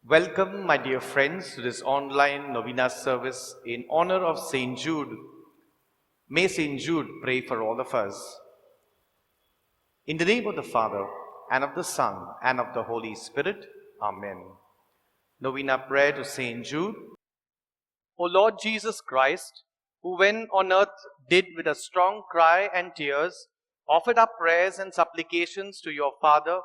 Welcome, my dear friends, to this online novena service in honor of Saint Jude. May Saint Jude pray for all of us. In the name of the Father, and of the Son, and of the Holy Spirit. Amen. Novena prayer to Saint Jude. O Lord Jesus Christ, who when on earth did with a strong cry and tears offered up prayers and supplications to your Father,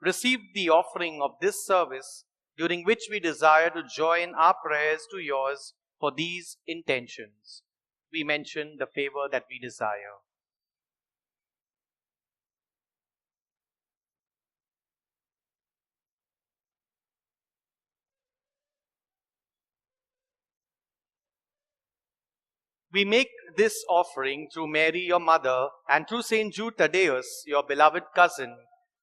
receive the offering of this service, during which we desire to join our prayers to yours for these intentions. We mention the favor that we desire. We make this offering through Mary, your mother, and through Saint Jude Thaddeus, your beloved cousin,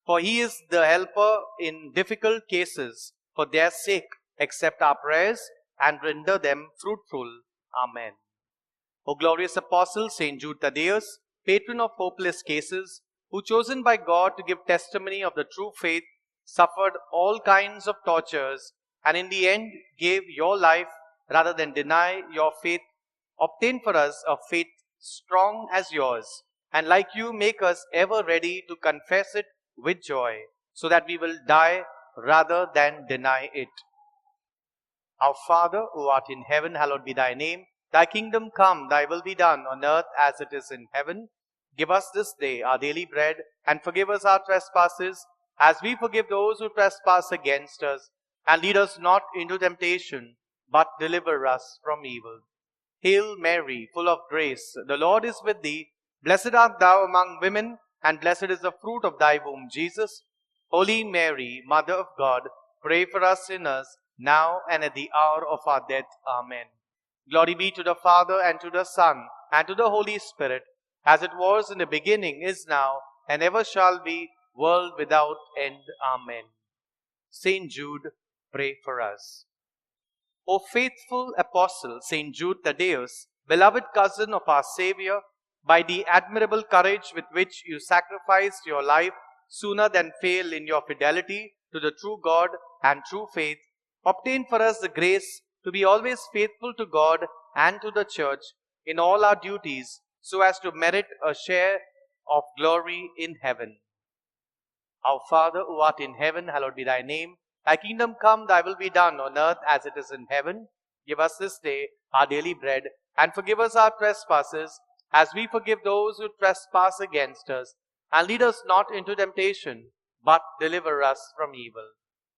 for he is the helper in difficult cases. For their sake, accept our prayers and render them fruitful. Amen. O glorious apostle Saint Jude Thaddeus, patron of hopeless cases, who chosen by God to give testimony of the true faith, suffered all kinds of tortures, and in the end gave your life rather than deny your faith, obtain for us a faith strong as yours, and like you make us ever ready to confess it with joy, so that we will die rather than deny it. Our Father, who art in heaven, hallowed be thy name. Thy kingdom come, thy will be done on earth as it is in heaven. Give us this day our daily bread, and forgive us our trespasses, as we forgive those who trespass against us. And lead us not into temptation, but deliver us from evil. Hail Mary, full of grace, the Lord is with thee. Blessed art thou among women, and blessed is the fruit of thy womb, Jesus. Holy Mary, Mother of God, pray for us sinners, now and at the hour of our death. Amen. Glory be to the Father, and to the Son, and to the Holy Spirit, as it was in the beginning, is now, and ever shall be, world without end. Amen. Saint Jude, pray for us. O faithful apostle, Saint Jude Thaddeus, beloved cousin of our Savior, by the admirable courage with which you sacrificed your life sooner than fail in your fidelity to the true God and true faith, obtain for us the grace to be always faithful to God and to the Church in all our duties, so as to merit a share of glory in heaven. Our Father, who art in heaven, hallowed be thy name. Thy kingdom come, thy will be done on earth as it is in heaven. Give us this day our daily bread, and forgive us our trespasses, as we forgive those who trespass against us. And lead us not into temptation, but deliver us from evil.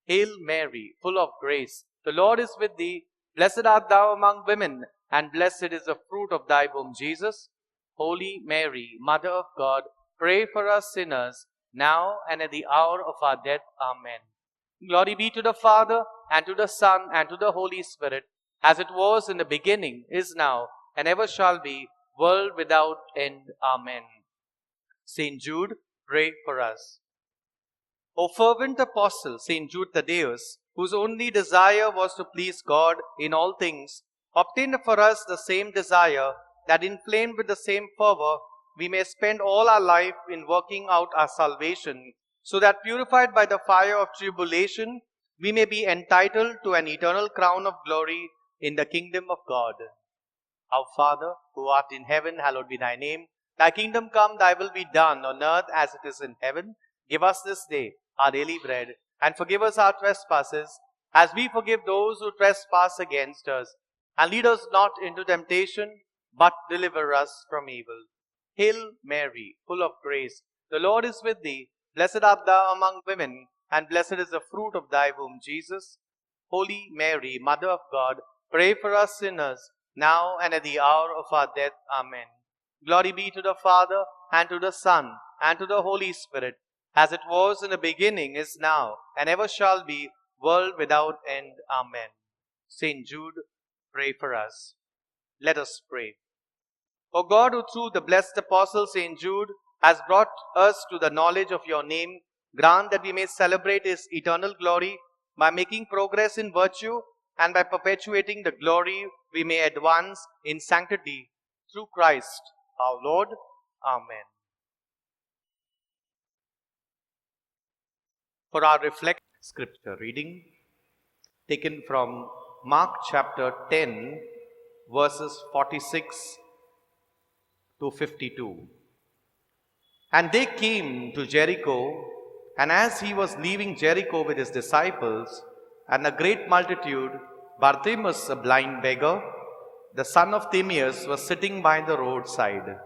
Hail Mary, full of grace, the Lord is with thee. Blessed art thou among women, and blessed is the fruit of thy womb, Jesus. Holy Mary, Mother of God, pray for us sinners, now and at the hour of our death. Amen. Glory be to the Father, and to the Son, and to the Holy Spirit, as it was in the beginning, is now, and ever shall be, world without end. Amen. Saint Jude, pray for us. O fervent apostle, Saint Jude Thaddeus, whose only desire was to please God in all things, obtain for us the same desire, that inflamed with the same fervor, we may spend all our life in working out our salvation, so that purified by the fire of tribulation, we may be entitled to an eternal crown of glory in the kingdom of God. Our Father, who art in heaven, hallowed be thy name. Thy kingdom come, thy will be done on earth as it is in heaven. Give us this day our daily bread, and forgive us our trespasses, as we forgive those who trespass against us. And lead us not into temptation, but deliver us from evil. Hail Mary, full of grace, the Lord is with thee. Blessed art thou among women, and blessed is the fruit of thy womb, Jesus. Holy Mary, Mother of God, pray for us sinners, now and at the hour of our death. Amen. Glory be to the Father, and to the Son, and to the Holy Spirit, as it was in the beginning, is now, and ever shall be, world without end. Amen. Saint Jude, pray for us. Let us pray. O God, who through the blessed apostle Saint Jude has brought us to the knowledge of your name, grant that we may celebrate his eternal glory by making progress in virtue, and by perpetuating the glory we may advance in sanctity through Christ our Lord. Amen. For our reflect scripture reading, taken from Mark chapter 10, verses 46 to 52. And they came to Jericho, and as he was leaving Jericho with his disciples and a great multitude, Bartimaeus, a blind beggar, the son of Timaeus, was sitting by the roadside.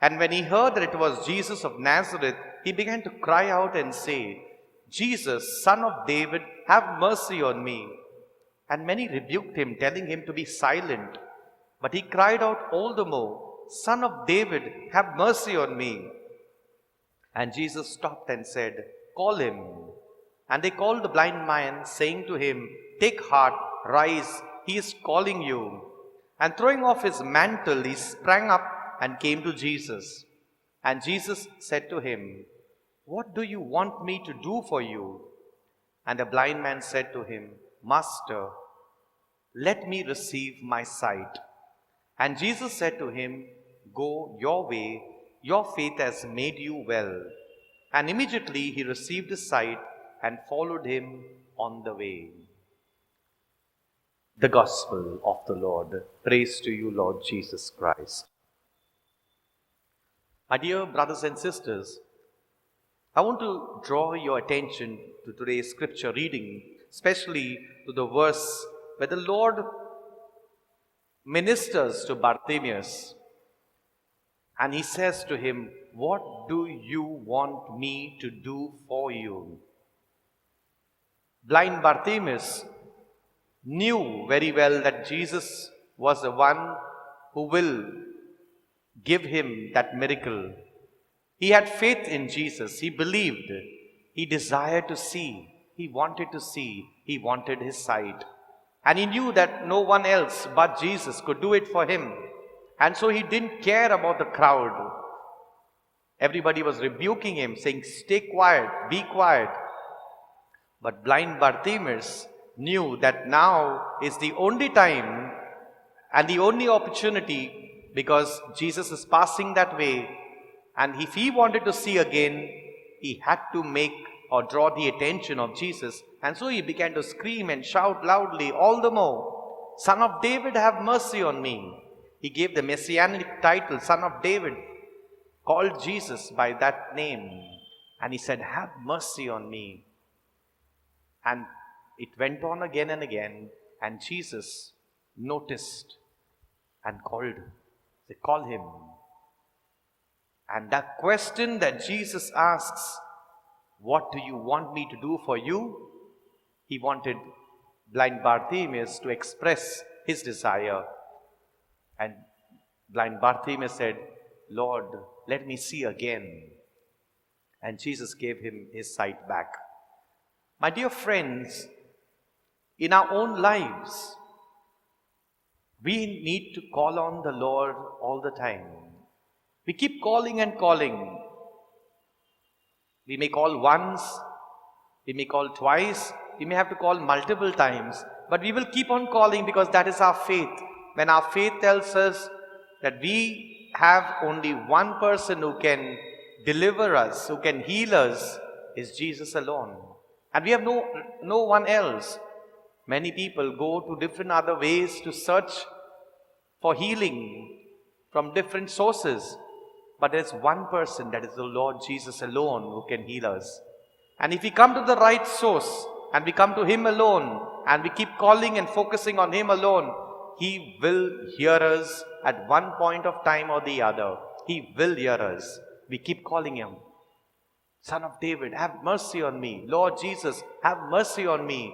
And when he heard that it was Jesus of Nazareth, he began to cry out and say, Jesus, son of David, have mercy on me. And many rebuked him, telling him to be silent. But he cried out all the more, Son of David, have mercy on me. And Jesus stopped and said, Call him. And they called the blind man, saying to him, Take heart, rise, he is calling you. And throwing off his mantle, he sprang up and came to Jesus. And Jesus said to him, What do you want me to do for you? And the blind man said to him, Master, let me receive my sight. And Jesus said to him, Go your way, your faith has made you well. And immediately he received his sight and followed him on the way. The Gospel of the Lord. Praise to you, Lord Jesus Christ. My dear brothers and sisters, I want to draw your attention to today's scripture reading, especially to the verse where the Lord ministers to Bartimaeus. And he says to him, What do you want me to do for you? Blind Bartimaeus knew very well that Jesus was the one who will give him that miracle. He had faith in Jesus. He believed. He desired to see. He wanted to see. He wanted his sight. And he knew that no one else but Jesus could do it for him. And so he didn't care about the crowd. Everybody was rebuking him, saying, Stay quiet, be quiet. But blind Bartimaeus knew that now is the only time and the only opportunity, because Jesus is passing that way. And if he wanted to see again, he had to make or draw the attention of Jesus. And so he began to scream and shout loudly all the more, Son of David, have mercy on me. He gave the messianic title, Son of David, called Jesus by that name. And he said, Have mercy on me. And it went on again and again. And Jesus noticed and called. They call him. And that question that Jesus asks, What do you want me to do for you? He wanted blind Bartimaeus to express his desire. And blind Bartimaeus said, Lord, let me see again. And Jesus gave him his sight back. My dear friends, in our own lives, we need to call on the Lord all the time. We keep calling and calling. We may call once, we may call twice, we may have to call multiple times, but we will keep on calling because that is our faith. When our faith tells us that we have only one person who can deliver us, who can heal us, is Jesus alone. And we have no one else. Many people go to different other ways to search for healing from different sources. But there's one person, that is the Lord Jesus alone, who can heal us. And if we come to the right source and we come to Him alone and we keep calling and focusing on Him alone, He will hear us at one point of time or the other. He will hear us. We keep calling Him. Son of David, have mercy on me. Lord Jesus, have mercy on me.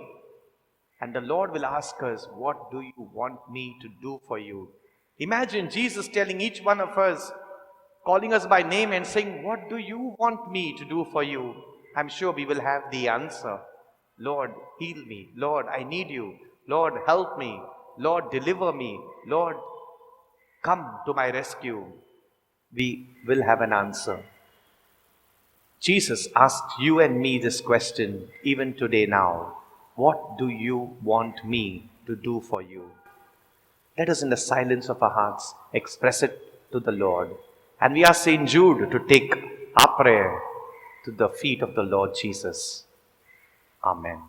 And the Lord will ask us, what do you want me to do for you? Imagine Jesus telling each one of us, calling us by name and saying, what do you want me to do for you? I'm sure we will have the answer. Lord, heal me. Lord, I need you. Lord, help me. Lord, deliver me. Lord, come to my rescue. We will have an answer. Jesus asked you and me this question even today now. What do you want me to do for you? Let us in the silence of our hearts express it to the Lord. And we ask St. Jude to take our prayer to the feet of the Lord Jesus. Amen.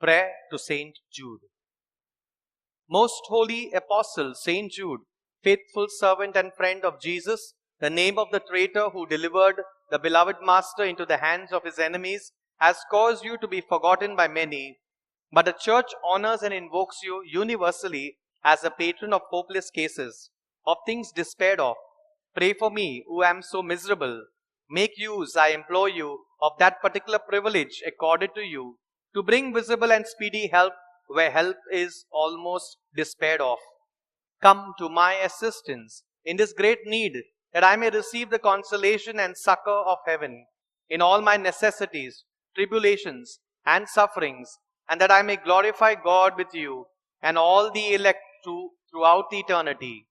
Prayer to Saint Jude. Most holy Apostle Saint Jude, faithful servant and friend of Jesus, the name of the traitor who delivered the beloved Master into the hands of his enemies has caused you to be forgotten by many, but the Church honors and invokes you universally as a patron of hopeless cases, of things despaired of. Pray for me, who am so miserable. Make use, I implore you, of that particular privilege accorded to you, to bring visible and speedy help where help is almost despaired of. Come to my assistance in this great need, that I may receive the consolation and succor of heaven in all my necessities, tribulations, and sufferings, and that I may glorify God with you and all the elect throughout eternity.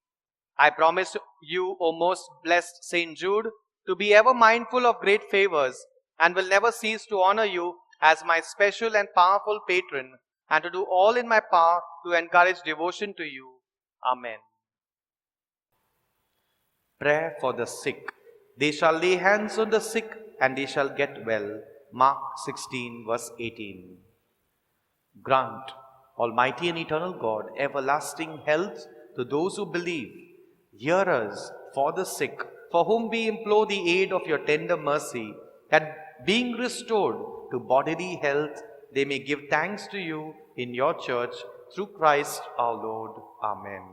I promise you, O most blessed Saint Jude, to be ever mindful of great favors, and will never cease to honor you as my special and powerful patron, and to do all in my power to encourage devotion to you. Amen. Prayer for the sick. They shall lay hands on the sick, and they shall get well. Mark 16, verse 18. Grant, Almighty and eternal God, everlasting health to those who believe. Hear us for the sick, for whom we implore the aid of your tender mercy, that being restored to bodily health, they may give thanks to you in your church, through Christ our Lord. Amen.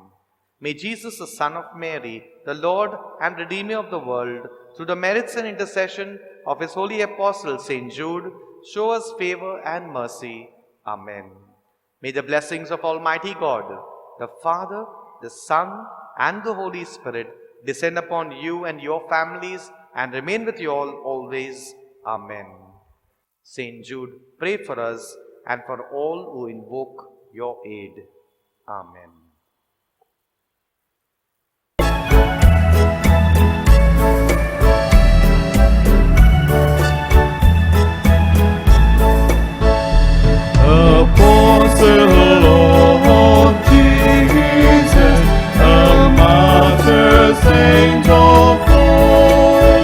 May Jesus, the Son of Mary, the Lord and Redeemer of the world, through the merits and intercession of his holy apostle Saint Jude, show us favor and mercy. Amen. May the blessings of Almighty God, the Father, the Son, and the Holy Spirit descend upon you and your families and remain with you all always. Amen. Saint Jude, pray for us and for all who invoke your aid. Amen. Apostle of Jesus, a martyr saint of all,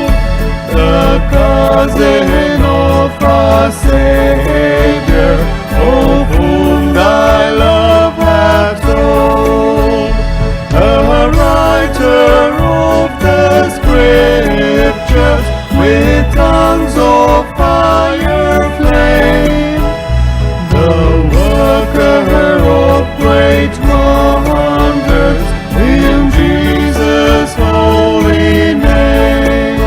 the cousin of our Savior, of whom thy love hath told, a writer of the Scriptures with tongues of fire flame, the worker of great wonders in Jesus' holy name.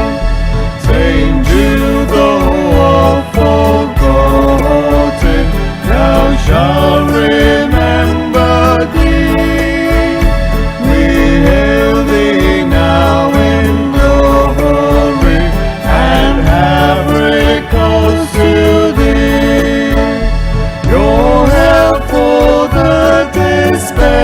Saint Jude, though forgotten, thou shalt remember thee. We hail thee now in glory, and have recourse to thee. Your help for the despair